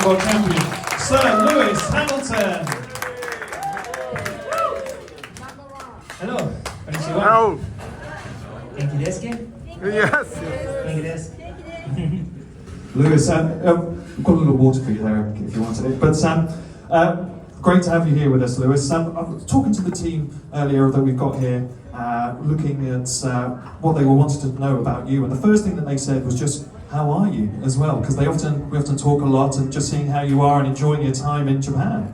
World Champion, Sir Lewis Hamilton. Hello. Konnichiwa. Oh, 元気ですか? yes. 元気です. Lewis, we've got a little water for you there if you wanted it. But great to have you here with us, Lewis. I was talking to the team earlier that we've got here, looking at what they were wanting to know about you, and the first thing that they said was just, how are you as well? Because we often talk a lot, and just seeing how you are and enjoying your time in Japan.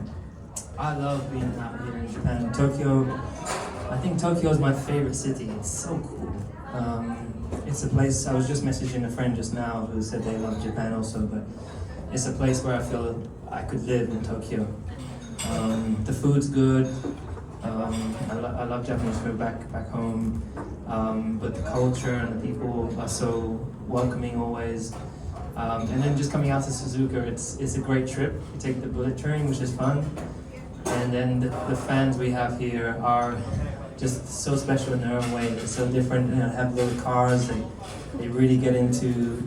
I love being out here in Japan. Tokyo, I think Tokyo is my favorite city. It's so cool. It's a place, I was just messaging a friend just now who said they love Japan also, but it's a place where I feel I could live in Tokyo. The food's good. I love Japanese food back home, but the culture and the people are so welcoming always. And then just coming out to Suzuka, it's a great trip. You take the bullet train, which is fun, and then the fans we have here are just so special in their own way. They're so different. They have little cars. They really get into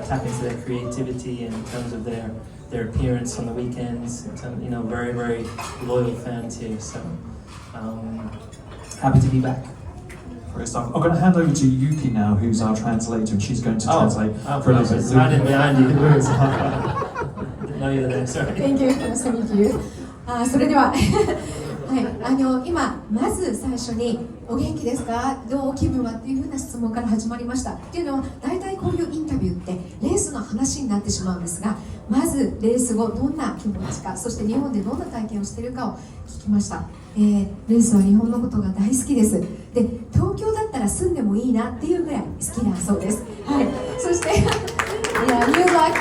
tap into their creativity in terms of their appearance on the weekends. Very, very loyal fans here. So happy to be back. Great stuff. I'm going to hand over to Yuki now, who's our translator, and she's going to translate for a little bit. Hiding behind you. Didn't know you were there. Sorry. Thank you. Nice to meet you. それでははい、今まず最初にお元気ですか、どう気分はっていうふうな質問から始まりました。っていうのは大体こういうインタビューってレースの話になってしまうんですが、まずレース後どんな気持ちか、そして日本でどんな体験をしているかを聞きました。レースは日本のことが大好きです。で、東京だったら住んでもいいなっていうぐらい好きだそうです。はい、そしてYou like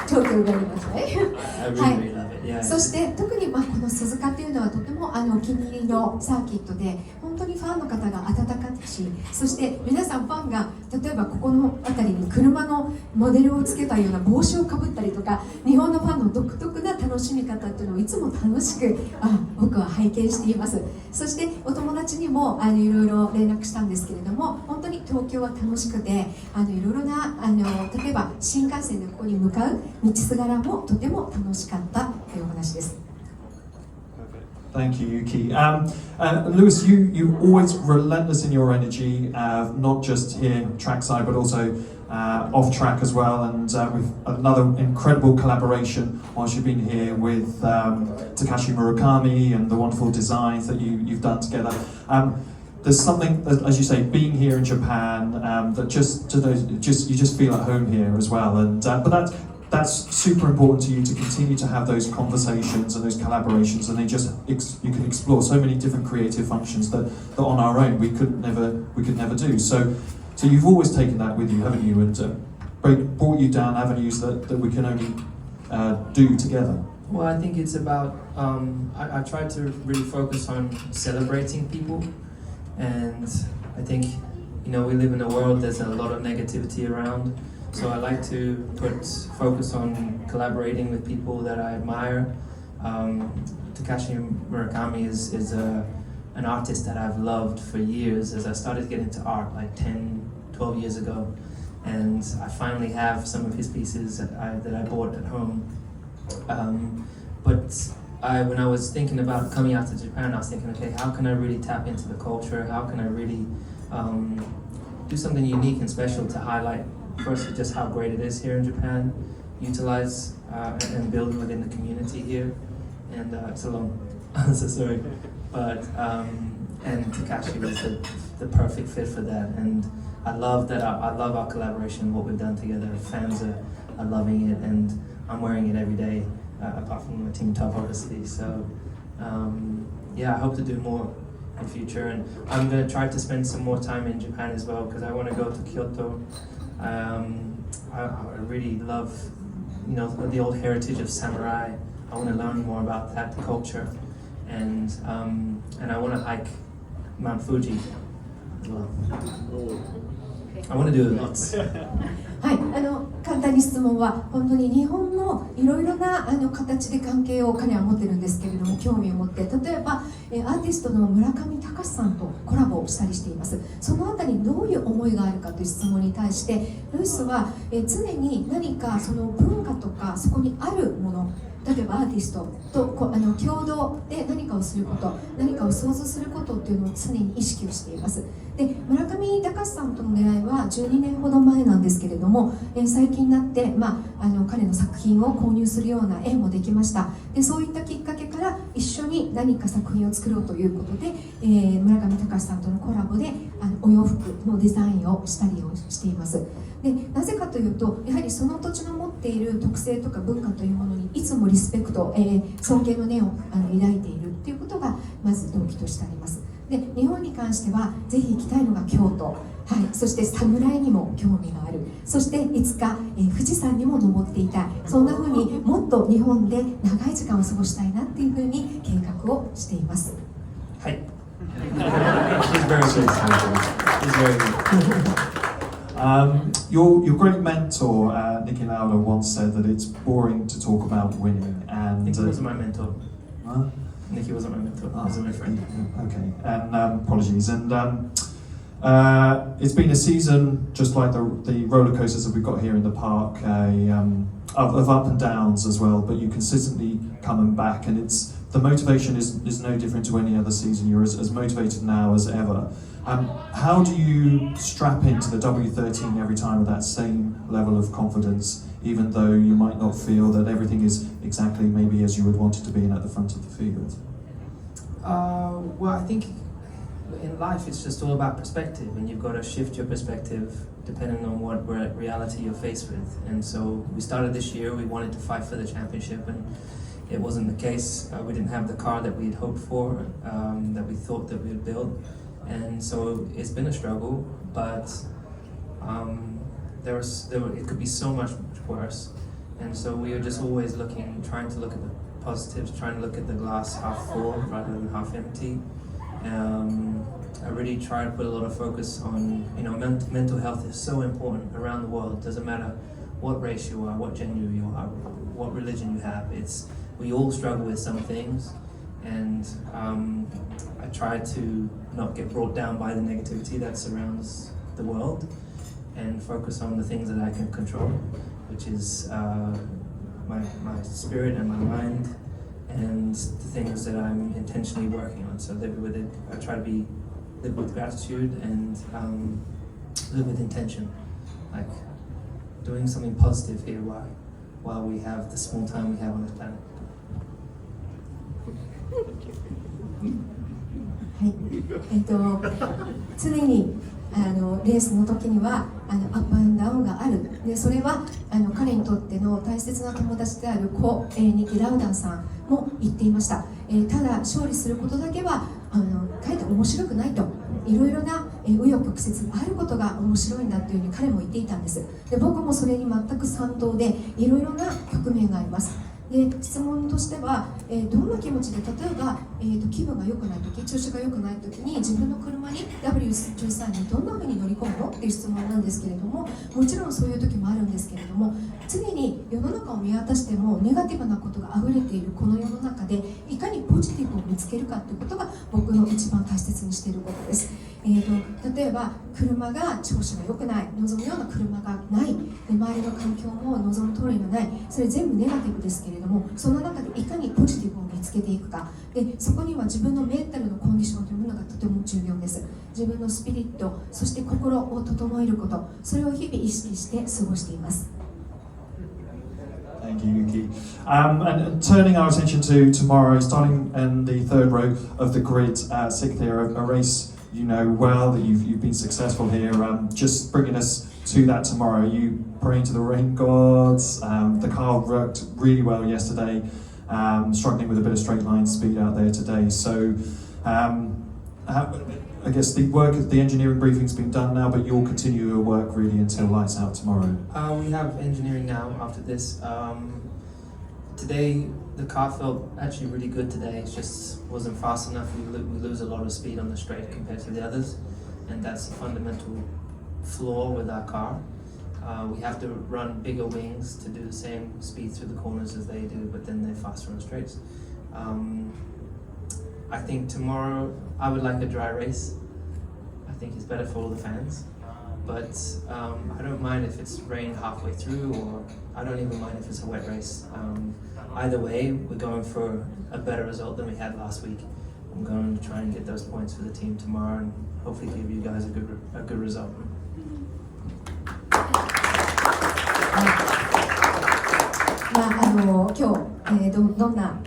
Tokyo very much, right? はい。そして特にこの鈴鹿というのはとてもお気に入りのサーキットで、本当にファンの方が温かいし、そして皆さんファンが例えばここの辺りに車のモデルをつけたような帽子をかぶったりとか、日本のファンの独特な楽しみ方というのをいつも楽しく僕は拝見しています。そしてお友達にもいろいろ連絡したんですけれども、本当に東京は楽しくて、いろいろな例えば新幹線でここに向かう道すがらもとても楽しかったというお話です。Thank you, Yuki. Lewis, you're always relentless in your energy, not just here trackside, but also off track as well. And with another incredible collaboration whilst you've been here with Takashi Murakami and the wonderful designs that you've done together. There's something, as you say, being here in Japan, that you just feel at home here as well. And but that's super important to you to continue to have those conversations and those collaborations, and you can explore so many different creative functions that on our own we could never do. So you've always taken that with you, haven't you? And brought you down avenues that we can only do together. Well, I think it's about I try to really focus on celebrating people, and I think we live in a world there's a lot of negativity around. So I like to focus on collaborating with people that I admire. Takashi Murakami is an artist that I've loved for years, as I started getting into art like 10, 12 years ago. And I finally have some of his pieces that I bought at home. But when I was thinking about coming out to Japan, I was thinking, okay, how can I really tap into the culture? How can I really do something unique and special to highlight firstly just how great it is here in Japan, utilize and build within the community here, and it's a long answer, sorry, but and Takashi was the perfect fit for that, and I love our collaboration, what we've done together. Fans are loving it, and I'm wearing it every day, apart from my team top obviously. So I hope to do more in future, and I'm going to try to spend some more time in Japan as well, because I want to go to Kyoto. I really love, the old heritage of samurai. I want to learn more about that culture, and I want to hike Mount Fuji as well. I want to do lots. はい、簡単に質問は本当に日本のいろいろな形で関係を彼は持ってるんですけれども、興味を持って、例えばアーティストの村上隆さんとコラボをしたりしています。そのあたりにどういう思いがあるかという質問に対して、ルイスは常に何かその文化とかそこにあるもの、例えばアーティストと共同で何かをすること、何かを創造することっていうのを常に意識をしています。で、村上隆さんとの出会いは12年ほど前なんですけれども、最近になって、彼の作品を購入するような縁もできました。で、そういったきっかけから一緒に何か作品を作ろうということで、村上隆さんとのコラボでお洋服のデザインをしたりをしています。で、なぜかというと、やはりその土地の持っている特性とか文化というものにいつもリスペクト、尊敬の念を抱いているということがまず動機としてあります。で、日本に関してはぜひ行きたいのが京都、はい、そして侍にも興味がある、そしていつか、富士山にも登っていたい、そんな風にもっと日本で長い時間を過ごしたいなっていう風に計画をしています。はい。He's very good. He's very good. Your great mentor, Niki Lauda, once said that it's boring to talk about winning. And Nicky wasn't my mentor. Huh? Nicky wasn't my mentor. He was my friend. Okay, and apologies. And it's been a season just like the roller coasters that we've got here in the park, of up and downs as well. But you consistently coming back, and the motivation is no different to any other season. You're as motivated now as ever. How do you strap into the W13 every time with that same level of confidence, even though you might not feel that everything is exactly maybe as you would want it to be at the front of the field? Well, I think in life it's just all about perspective, and you've got to shift your perspective depending on what reality you're faced with. And so we started this year, we wanted to fight for the championship, and it wasn't the case. We didn't have the car that we had hoped for, that we thought that we had built. And so it's been a struggle, but it could be so much worse. And so we were just always trying to look at the positives, trying to look at the glass half full rather than half empty. I really try to put a lot of focus on, mental health is so important around the world. It doesn't matter what race you are, what gender you are, what religion you have. We all struggle with some things, and I try to not get brought down by the negativity that surrounds the world, and focus on the things that I can control, which is my spirit and my mind, and the things that I'm intentionally working on. So live with it. I try to live with gratitude and live with intention, like doing something positive here while we have the small time we have on this planet. はい、常にレースの時にはアップアンダウンがある。で、それは彼にとっての大切な友達であるニキ・ラウダンさんも言っていました。ただ勝利することだけはかえって面白くないと、いろいろな紆余曲折があることが面白いんだというふうに彼も言っていたんです。で、僕もそれに全く賛同で、いろいろな局面があります。で、質問としては、どんな気持ちで、例えば、気分が良くない時、調子が良くない時に自分の車に W13 にどんな風に乗り込むのっていう質問なんですけれども、もちろんそういう時もあるんですけれども、常に世の中を見渡してもネガティブなことがあふれているこの世の中でいかにポジティブを見つけるかということが僕の一番大切にしていることです。例えば車が調子が良くない、望むような車がない、で周りの環境も望む通りのない、それ全部ネガティブですけれども、その中でいかにポジティブを見つけていくか、でそこには自分のメンタルのコンディションというものがとても重要です。自分のスピリット、そして心を整えること、それを日々意識して過ごしています。Thank you, Yuki. And turning our attention to tomorrow, starting in the third row of the grid, sixth here, a race you know well, that you've been successful here. Just bringing us to that tomorrow. You praying to the rain gods. The car worked really well yesterday. Struggling with a bit of straight line speed out there today. So I guess the engineering briefing's been done now, but you'll continue your work really until lights out tomorrow. We have engineering now after this. Today the car felt actually really good today. It just wasn't fast enough. We lose a lot of speed on the straight compared to the others, and that's a fundamental flaw with our car. We have to run bigger wings to do the same speed through the corners as they do, but then they're faster on straights. I think tomorrow I would like a dry race. I think it's better for all the fans. But I don't mind if it's rain halfway through, or I don't even mind if it's a wet race. Either way, we're going for a better result than we had last week. I'm going to try and get those points for the team tomorrow and hopefully give you guys a good result. 今日、どんな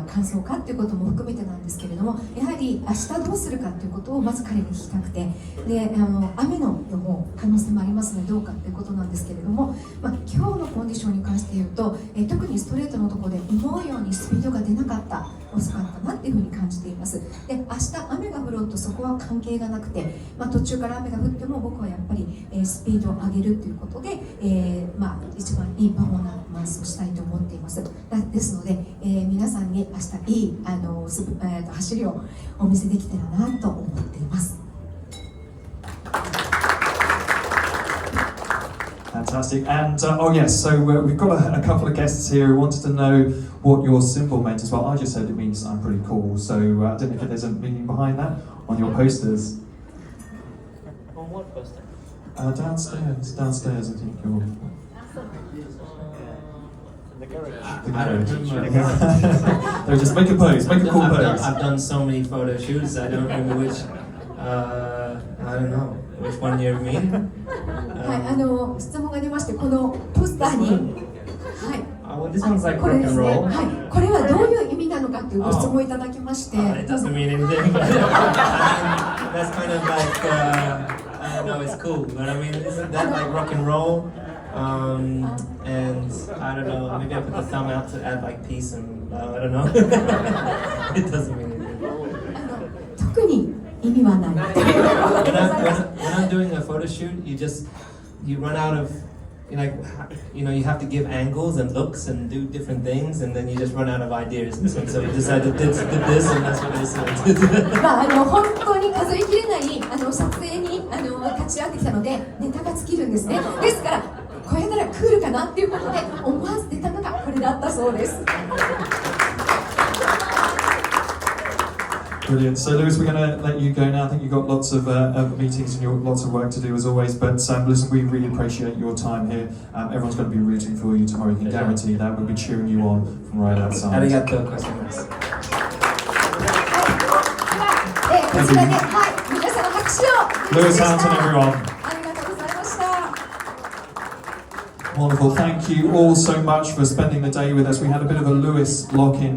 感想かということも含めてなんですけれども、やはり明日どうするかということをまず彼に聞きたくて、で雨の予報可能性もありますのでどうかということなんですけれども、今日のコンディションに関して言うと、特にストレートのところで思うようにスピードが出なかった、遅かったなっていうふうに感じています。で、明日雨が降ろうとそこは関係がなくて、途中から雨が降っても僕はやっぱり、スピードを上げるということで、一番いいパフォーマンスをしたいと思っています。ですので、皆さんに明日いい走りをお見せできたらなと思っています。Fantastic. And yes, so we've got a couple of guests here who wanted to know what your symbol meant as well. I just said it means I'm pretty cool, so I don't know if there's a meaning behind that on your posters. On what poster? Downstairs, I think you're... The garage. No, just make a pose, make a cool pose. I've done so many photo shoots, I don't remember which, I don't know, which one you mean? はい、質問が出まして、このポスターに、はい、well, this one's like これ rock です and ね、 roll. はい、これはどういう意味なのかというご質問いただきまして、It doesn't mean anything. That's kind of like, I don't know, it's cool, but I mean, isn't that like rock and roll? And I don't know, maybe I put the thumb out to add like peace and I don't know. It doesn't mean anything. 特に意味はない。When I'm doing a photo shoot, you run out of, you have to give angles and looks and do different things, and then you just run out of ideas. And so you decided to do this, and that's what I said. 本当に数えきれない撮影に立ち会ってきたのでネタが尽きるんですね。ですからこれならクールかなっていうことで思わず出たのがこれだったそうです。Brilliant. So, Lewis, we're going to let you go now. I think you've got lots of meetings and lots of work to do as always. But listen, we really appreciate your time here. Everyone's going to be rooting for you tomorrow. You can guarantee that. We'll be cheering you on from right outside. ありがとうございます。こちらで、はい、皆さん拍手を。Lewis Hamilton, everyone. ありがとうございました。Wonderful. Thank you all so much for spending the day with us. We had a bit of a Lewis lock-in.